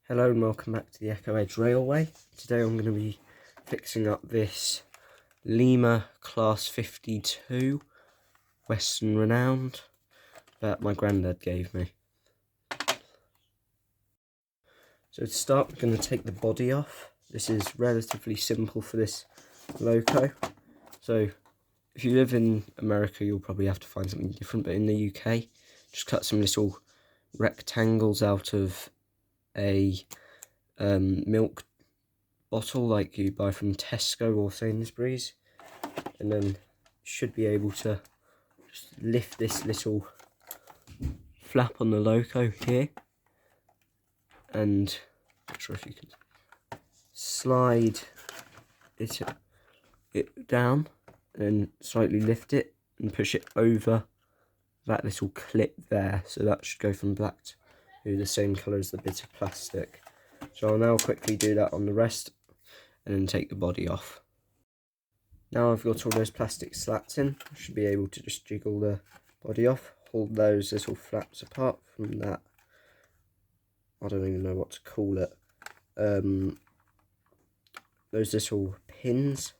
Hello and welcome back to the Echo Edge Railway. Today I'm going to be fixing up this Lima Class 52 Western Renowned that my granddad gave me. So to start, we're going to take the body off. This is relatively simple for this loco. So if you live in America, you'll probably have to find something different, but in the UK, just cut some little rectangles out of a milk bottle like you buy from Tesco or Sainsbury's, and then you should be able to just lift this little flap on the loco here, and not sure if you can slide it down and slightly lift it and push it over that little clip there, so that should go from black to the same colour as the bit of plastic. So I'll now quickly do that on the rest and then take the body off. Now I've got all those plastic slats in, I should be able to just jiggle the body off, hold those little flaps apart from that, I don't even know what to call it, those little pins,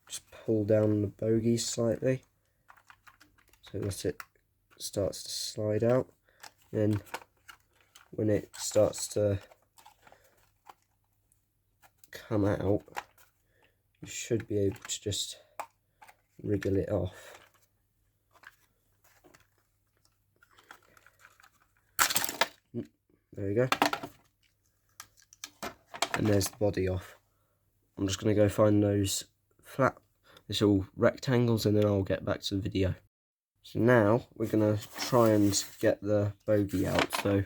just pull down the bogies slightly so that it starts to slide out. Then when it starts to come out, you should be able to just wriggle it off. There we go. And there's the body off. I'm just going to go find those flat little rectangles and then I'll get back to the video. So now we're going to try and get the bogie out. So I'm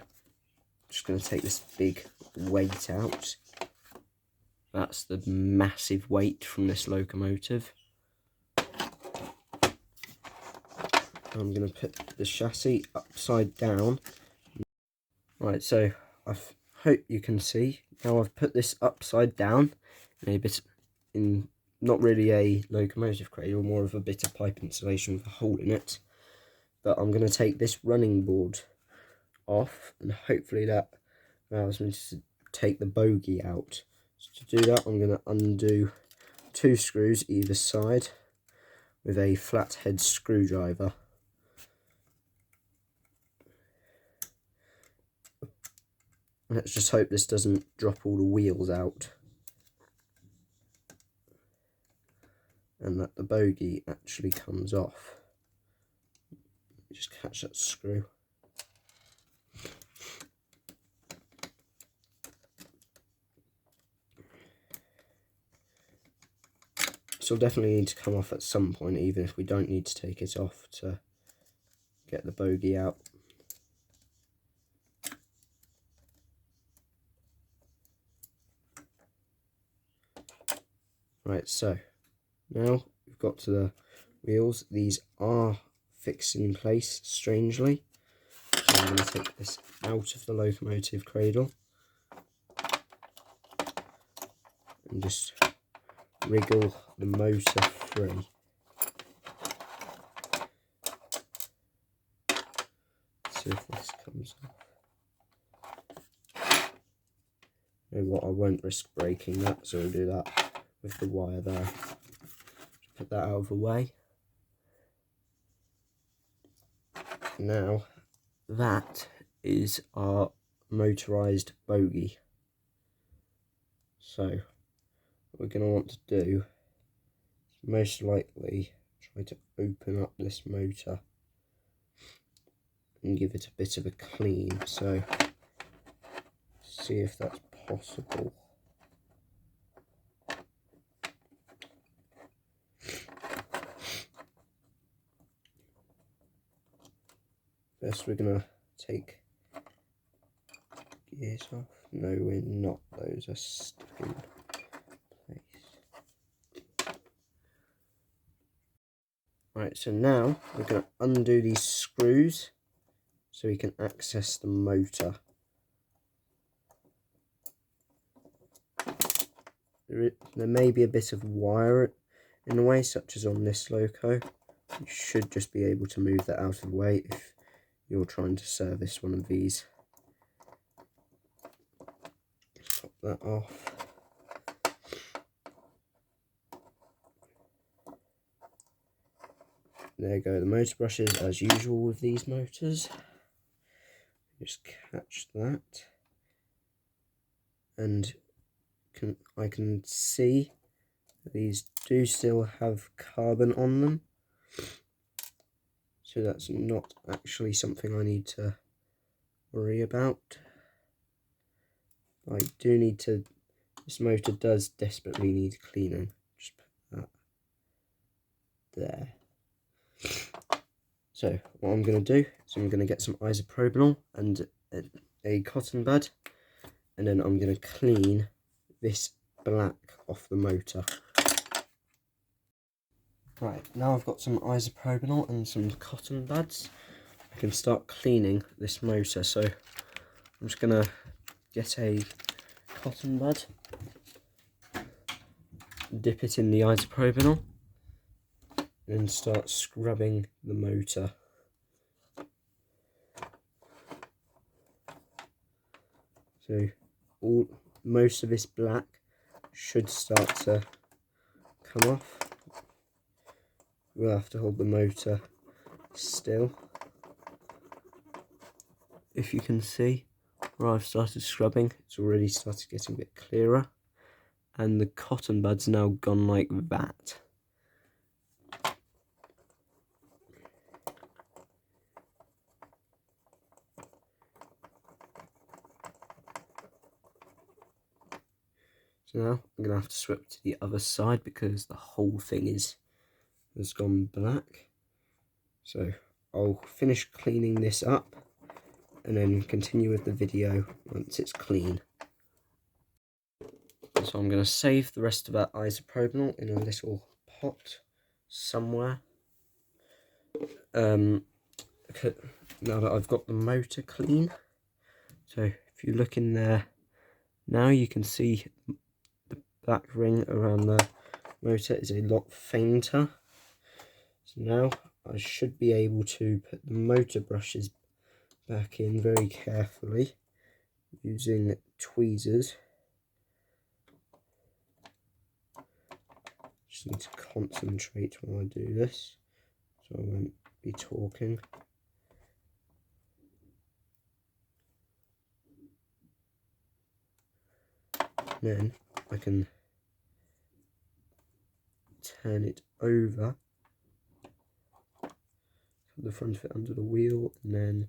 just going to take this big weight out. That's the massive weight from this locomotive. I'm going to put the chassis upside down. Right, so I hope you can see. Now I've put this upside down in not really a locomotive cradle, more of a bit of pipe insulation with a hole in it. But I'm going to take this running board off, and hopefully that allows me to take the bogie out. So to do that, I'm going to undo 2 screws either side with a flathead screwdriver. Let's just hope this doesn't drop all the wheels out and that the bogie actually comes off. Just catch that screw. This will definitely need to come off at some point, even if we don't need to take it off to get the bogie out. Right, so now we've got to the wheels. These are fixed in place, strangely. So I'm going to take this out of the locomotive cradle and just wriggle the motor free. See if this comes off. You know what, I won't risk breaking that, so we'll do that with the wire there. Just put that out of the way. Now that is our motorised bogie. So what we're going to want to do is most likely try to open up this motor and give it a bit of a clean. So see if that's possible. First we're going to take gears off. No, we're not. Those are stuck in place. Right, so now we're going to undo these screws so we can access the motor. There may be a bit of wire in the way, such as on this loco. You should just be able to move that out of the way if you're trying to service one of these. that off. There go the motor brushes, as usual with these motors. Just catch that, and I can see these do still have carbon on them, so that's not actually something I need to worry about. I do need to, this motor does desperately need cleaning. Just put that there. So what I'm going to do is I'm going to get some isopropanol and a cotton bud, and then I'm going to clean this black off the motor. Right, now I've got some isopropanol and some cotton buds, I can start cleaning this motor. So I'm just going to get a cotton bud, dip it in the isopropanol, and start scrubbing the motor. So most of this black should start to come off. We'll have to hold the motor still. If you can see where I've started scrubbing, it's already started getting a bit clearer, and the cotton bud's now gone like that. So now I'm going to have to swap to the other side because the whole thing has gone black. So I'll finish cleaning this up and then continue with the video once it's clean. So I'm going to save the rest of that isopropanol in a little pot somewhere. Now that I've got the motor clean, so if you look in there now, you can see the black ring around the motor is a lot fainter. So now I should be able to put the motor brushes back in very carefully using tweezers. Just need to concentrate while I do this, so I won't be talking. Then I can turn it over, put the front of it under the wheel, and then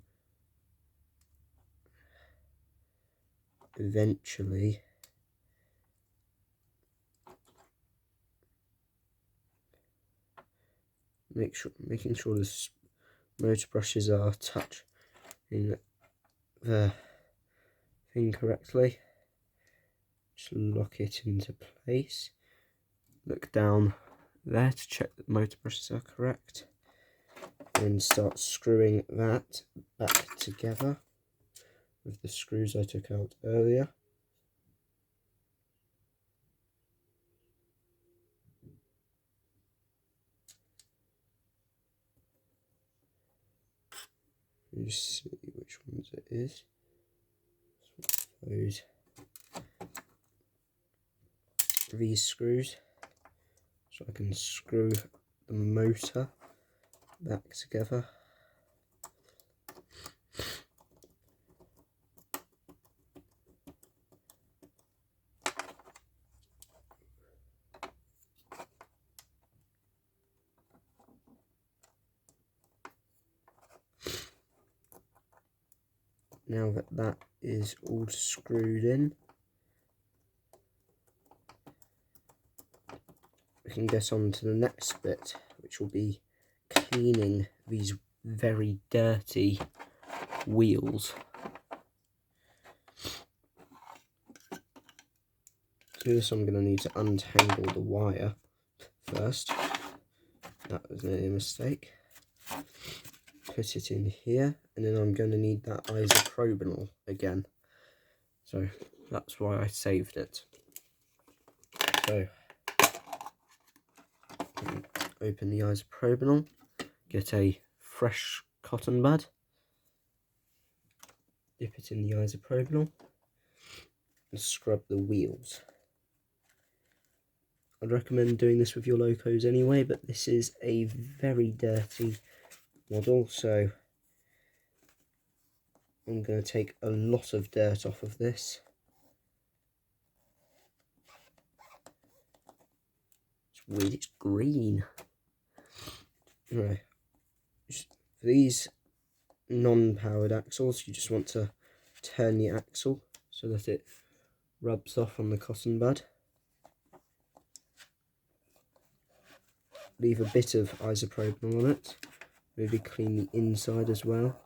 eventually making sure the motor brushes are touching the thing correctly. Just lock it into place. Look down there to check that the motor brushes are correct, and start screwing that back together with the screws I took out earlier. You see which ones it is. These screws, so I can screw the motor back together. Now that that is all screwed in, we can get on to the next bit, which will be cleaning these very dirty wheels. To do this, I'm going to need to untangle the wire first. That was a mistake. Put it in here, and then I'm going to need that isopropanol again. So that's why I saved it. So open the isopropanol, get a fresh cotton bud, dip it in the isopropanol, and scrub the wheels. I'd recommend doing this with your locos anyway, but this is a very dirty model, so I'm going to take a lot of dirt off of this. It's weird, it's green. Right. For these non-powered axles, you just want to turn the axle so that it rubs off on the cotton bud. Leave a bit of isopropyl on it. Maybe clean the inside as well.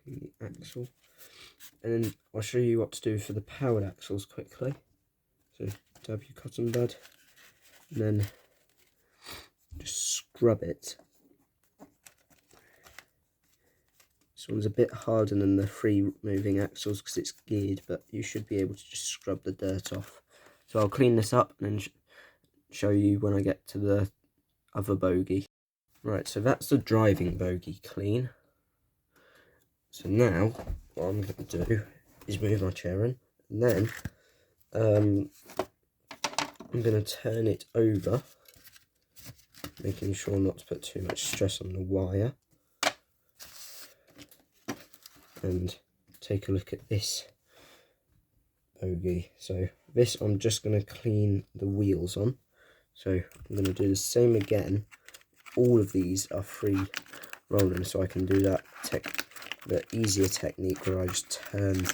Clean the axle. And then I'll show you what to do for the powered axles quickly. So dab your cotton bud and then just scrub it. This one's a bit harder than the free moving axles because it's geared, but you should be able to just scrub the dirt off. So I'll clean this up and then show you when I get to the other bogie. Right, so that's the driving bogie clean. So now what I'm going to do is move my chair in, and then I'm going to turn it over, making sure not to put too much stress on the wire. And take a look at this bogie. So this I'm just going to clean the wheels on. So I'm going to do the same again. All of these are free rolling, so I can do that the easier technique where I just turn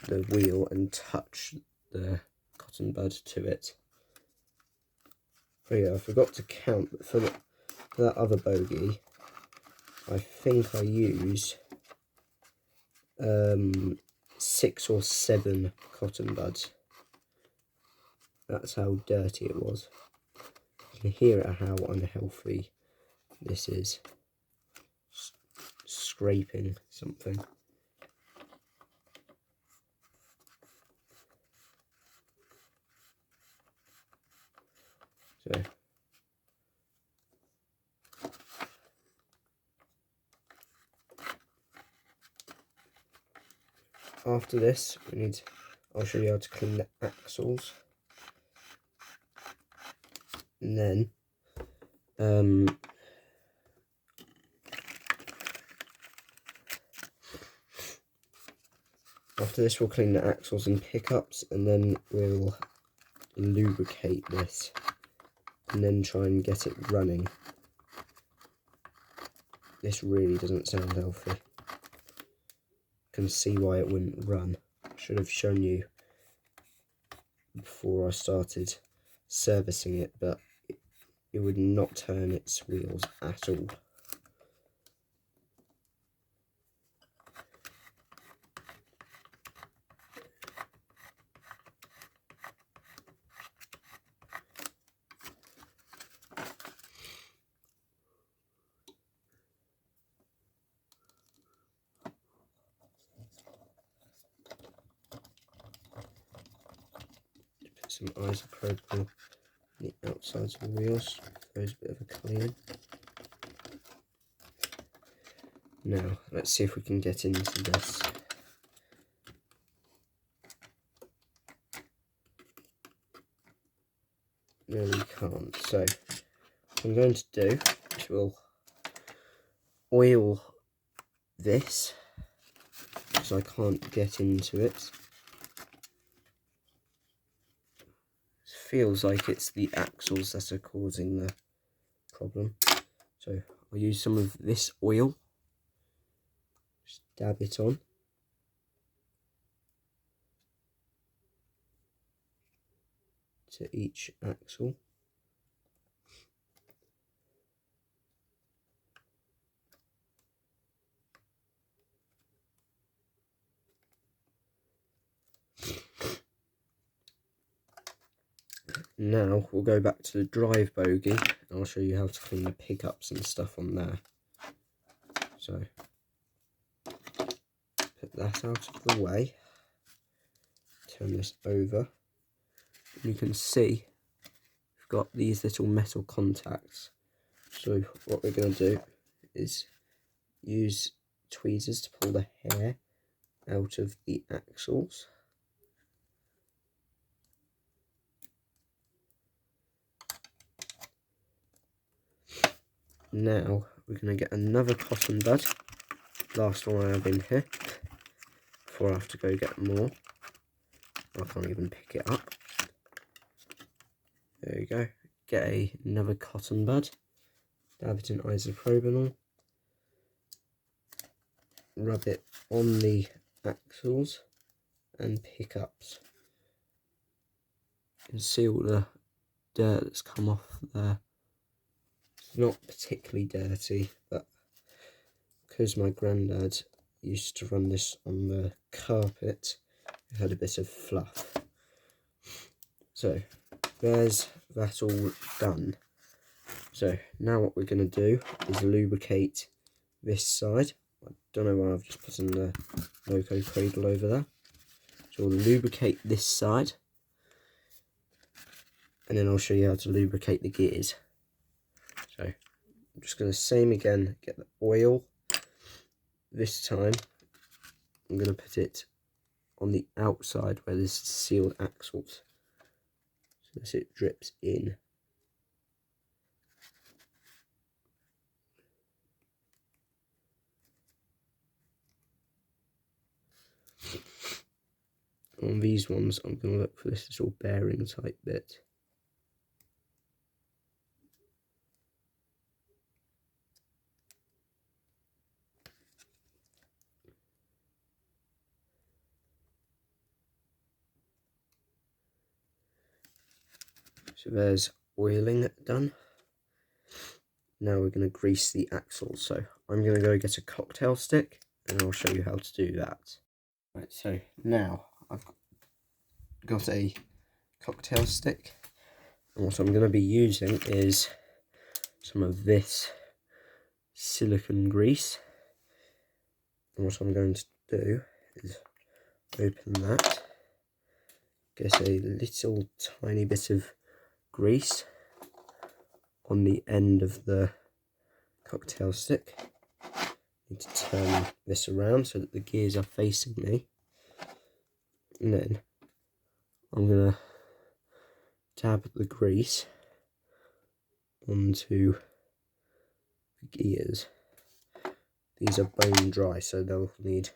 the wheel and touch the cotton bud to it. Oh yeah, I forgot to count, but for that other bogie, I think I use 6 or 7 cotton buds. That's how dirty it was. You can hear how unhealthy this is. Scraping something. So after this, I'll show you how to clean the axles, and then after this we'll clean the axles and pickups, and then we'll lubricate this and then try and get it running. This really doesn't sound healthy. Can see why it wouldn't run. I should have shown you before I started servicing it, but it would not turn its wheels at all. Some isopropyl on the outsides of the wheels, throws a bit of a clean. Now let's see if we can get into this. No, we can't. So what I'm going to do is we'll oil this because I can't get into it. Feels like it's the axles that are causing the problem. So I'll use some of this oil, just dab it on. To each axle. Now we'll go back to the drive bogie and I'll show you how to clean the pickups and stuff on there. So put that out of the way, turn this over, and you can see we've got these little metal contacts. So what we're going to do is use tweezers to pull the hair out of the axles. Now we're going to get another cotton bud, last one I have in here, before I have to go get more. I can't even pick it up. There you go. Get another cotton bud, dab it in isopropanol, rub it on the axles and pickups. You can see all the dirt that's come off there. It's not particularly dirty, but because my granddad used to run this on the carpet, it had a bit of fluff. So there's that all done. So now what we're going to do is lubricate this side. I don't know why I've just put in the loco cradle over there. So we'll lubricate this side, and then I'll show you how to lubricate the gears. So I'm just going to same again, get the oil. This time I'm going to put it on the outside where there's sealed axles, so as it drips in. On these ones I'm going to look for this little bearing type bit. So there's oiling done. Now we're going to grease the axles. So I'm going to go get a cocktail stick and I'll show you how to do that. Right, so now I've got a cocktail stick, and what I'm going to be using is some of this silicone grease. And what I'm going to do is open that, get a little tiny bit of grease on the end of the cocktail stick. Need to turn this around so that the gears are facing me, and then I'm gonna dab the grease onto the gears. These are bone dry, so they'll need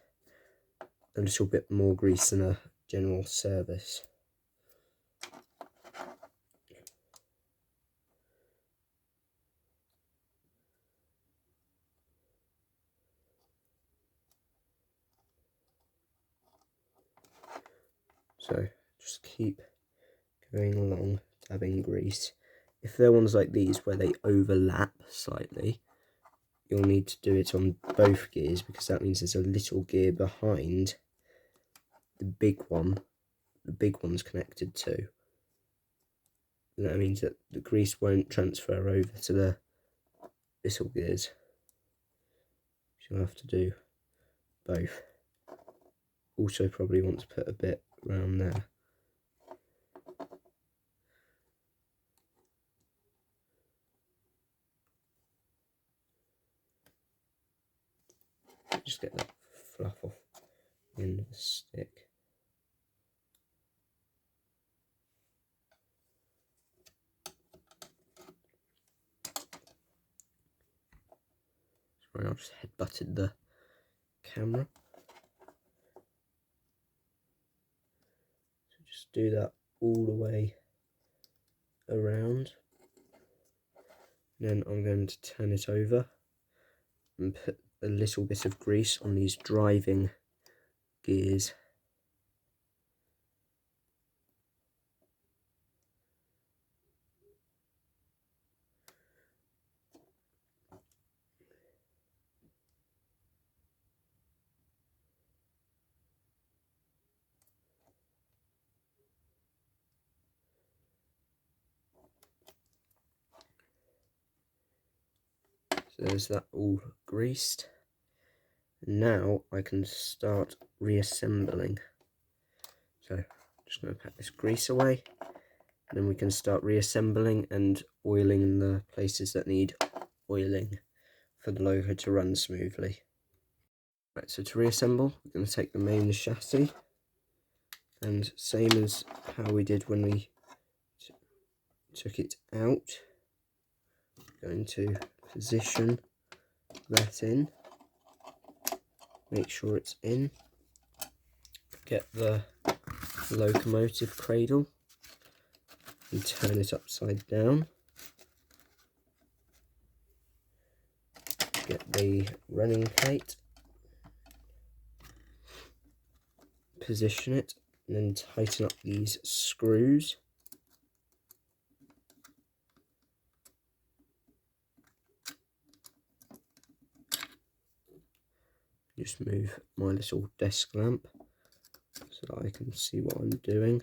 a little bit more grease than a general service. So just keep going along, dabbing grease. If they're ones like these where they overlap slightly, you'll need to do it on both gears, because that means there's a little gear behind the big one. The big one's connected to. And that means that the grease won't transfer over to the little gears. So you'll have to do both. Also probably want to put a bit around there. Just get that fluff off the end of the stick. Sorry, I just headbutted the camera. So just do that all the way around. Then I'm going to turn it over and put a little bit of grease on these driving gears. So there's that all greased. Now I can start reassembling. So I'm just going to pack this grease away, and then we can start reassembling and oiling in the places that need oiling for the logo to run smoothly. Right, so to reassemble, we're going to take the main chassis, and same as how we did when we took it out, going to position that in, make sure it's in, get the locomotive cradle and turn it upside down, get the running plate, position it, and then tighten up these screws. Just move my little desk lamp so that I can see what I'm doing.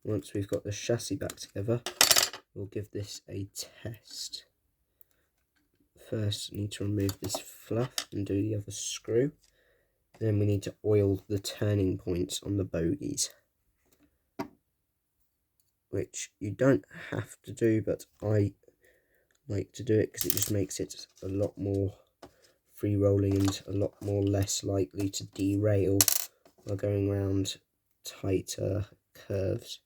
Once we've got the chassis back together, we'll give this a test. First, need to remove this fluff and do the other screw. Then we need to oil the turning points on the bogies, which you don't have to do, but I like to do it because it just makes it a lot more free rolling and a lot more less likely to derail while going around tighter curves.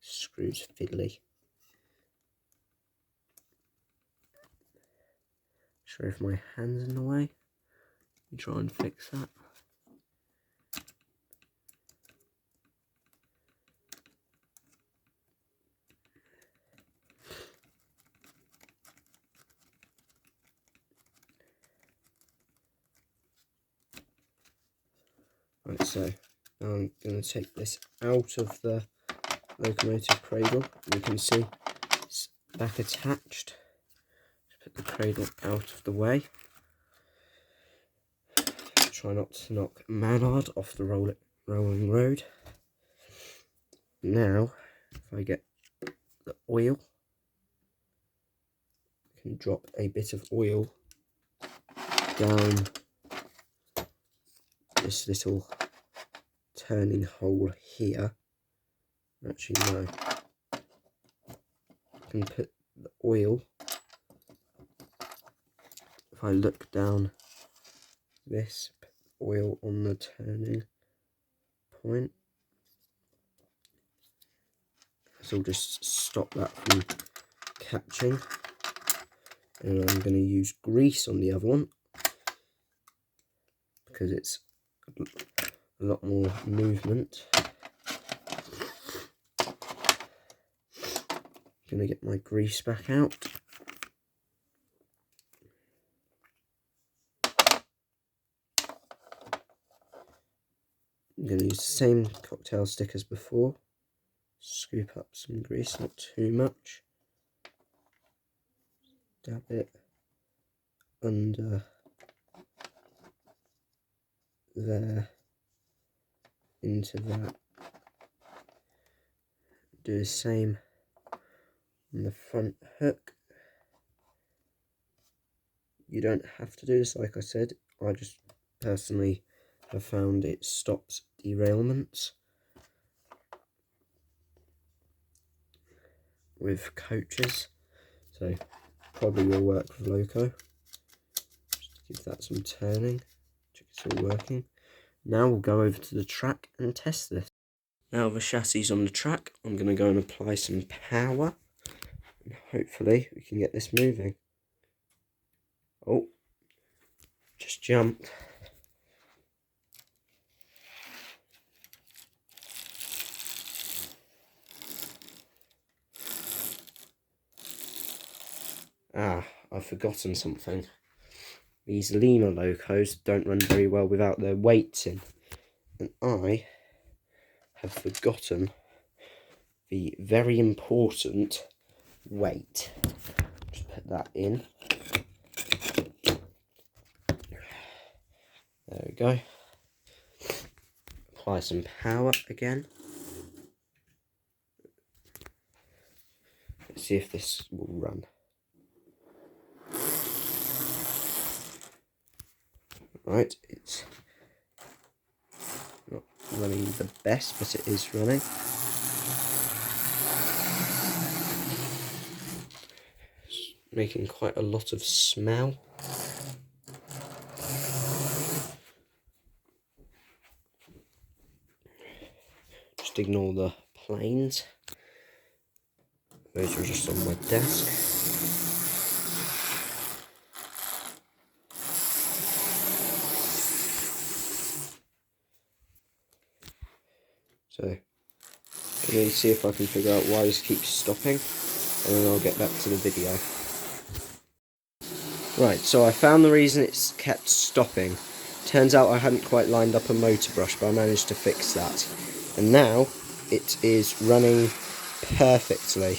Screws fiddly. Sorry if my hand's in the way. Try and fix that. Right, so I'm going to take this out of the locomotive cradle. You can see it's back attached. Just put the cradle out of the way. Try not to knock Manard off the rolling road. Now, if I get the oil, I can drop a bit of oil down this little turning hole here. Actually, no. I can put the oil, if I look down this, put oil on the turning point. So I'll just stop that from catching. And I'm going to use grease on the other one because it's a lot more movement. Going to get my grease back out. I'm going to use the same cocktail stick as before. Scoop up some grease, not too much. Dab it under there, into that. Do the same on the front hook. You don't have to do this, like I said. I just personally have found it stops derailments with coaches, so probably will work with Loco. Just give that some turning, check it's all working. Now we'll go over to the track and test this. Now the chassis is on the track, I'm going to go and apply some power, and hopefully we can get this moving. Oh, just jumped. I've forgotten something. These Lima locos don't run very well without their weights in. And I have forgotten the very important weight. Just put that in. There we go. Apply some power again. Let's see if this will run. Right, it's not running the best, but it is running. It's making quite a lot of smell. Just ignore the planes. Those are just on my desk. So, I'm going to see if I can figure out why this keeps stopping, and then I'll get back to the video. Right, so I found the reason it's kept stopping. Turns out I hadn't quite lined up a motor brush, but I managed to fix that. And now, it is running perfectly.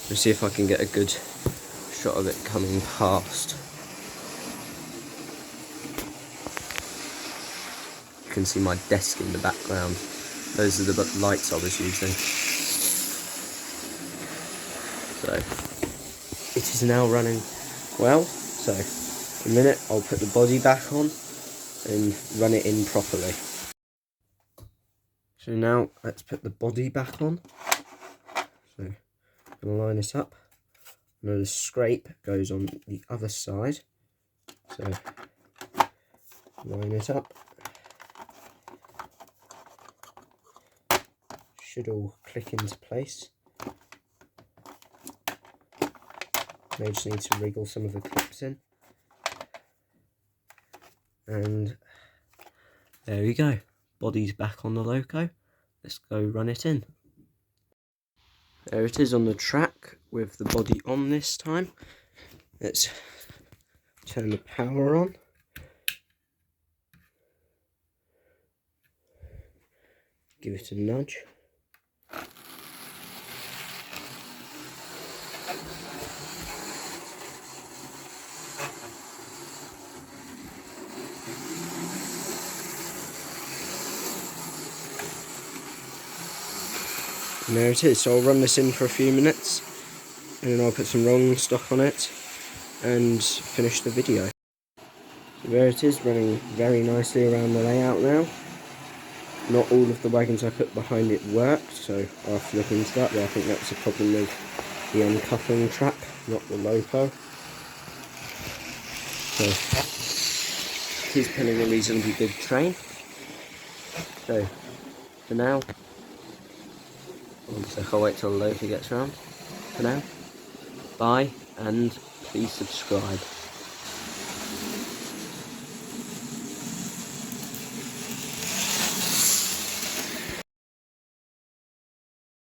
Let's see if I can get a good shot of it coming past. You can see my desk in the background. Those are the lights I was using. So, it is now running well. So, in a minute I'll put the body back on and run it in properly. So now let's put the body back on. So, I'm going to line it up. Now the scrape goes on the other side. So, line it up. Should all click into place. May just need to wriggle some of the clips in. And there we go. Body's back on the loco. Let's go run it in. There it is on the track with the body on this time. Let's turn the power on. Give it a nudge. And there it is. So I'll run this in for a few minutes and then I'll put some rolling stock on it and finish the video. So there it is, running very nicely around the layout now. Not all of the wagons I put behind it worked, so I'll have to look into that, but I think that's a problem with the uncoupling track, not the loco. So it is pulling a reasonably big train. So for now, one sec, I'll wait till the loco gets round. For now, bye and please subscribe.